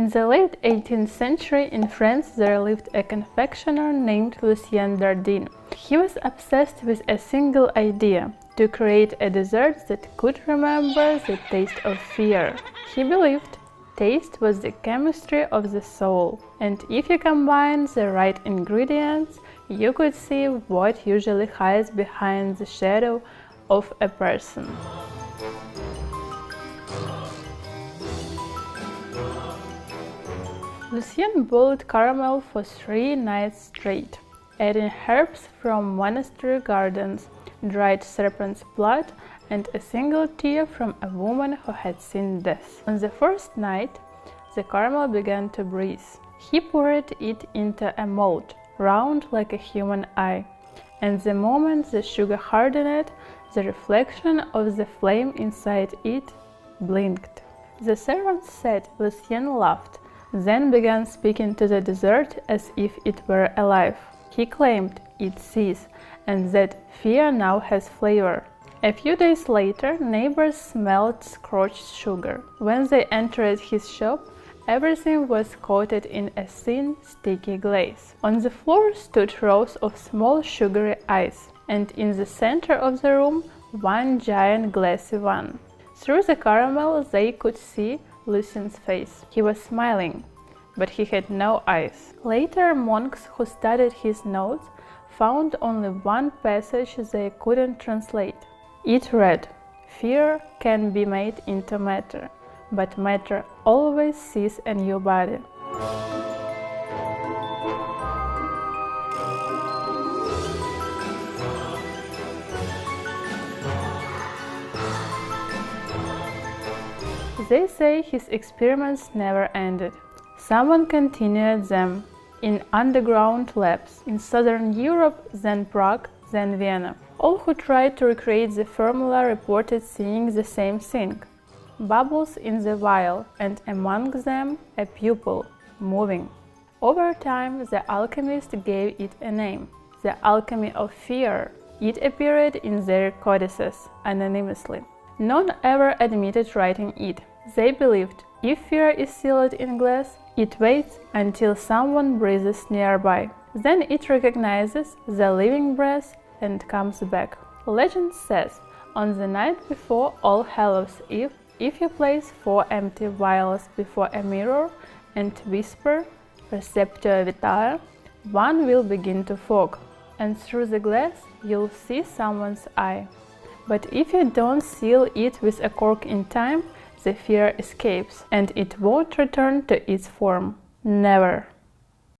In the late 18th century in France there lived a confectioner named Lucien Dardenne. He was obsessed with a single idea: to create a dessert that could remember the taste of fear. He believed taste was the chemistry of the soul, and if you combine the right ingredients, you could see what usually hides behind the shadow of a person. Lucien boiled caramel for 3 nights straight, adding herbs from monastery gardens, dried serpent's blood, and a single tear from a woman who had seen death. On the first night, the caramel began to breathe. He poured it into a mold, round like a human eye, and the moment the sugar hardened, the reflection of the flame inside it blinked. The servants said Lucien laughed, then began speaking to the dessert as if it were alive. He claimed it sees, and that fear now has flavor. A few days later, neighbors smelled scorched sugar. When they entered his shop, everything was coated in a thin, sticky glaze. On the floor stood rows of small sugary eyes, and in the center of the room, one giant glassy one. Through the caramel, they could see Lucien's face. He was smiling, but he had no eyes. Later, monks who studied his notes found only one passage they couldn't translate. It read, "Fear can be made into matter, but matter always sees a new body." They say his experiments never ended. Someone continued them in underground labs in Southern Europe, then Prague, then Vienna. All who tried to recreate the formula reported seeing the same thing: bubbles in the vial, and among them a pupil, moving. Over time, the alchemist gave it a name: the alchemy of fear. It appeared in their codices anonymously. None ever admitted writing it. They believed if fear is sealed in glass, it waits until someone breathes nearby. Then it recognizes the living breath and comes back. Legend says, on the night before All Hallows Eve, if you place 4 empty vials before a mirror and whisper "Receptor Vitae," one will begin to fog, and through the glass you'll see someone's eye. But if you don't seal it with a cork in time, the fear escapes, and it won't return to its form. Never.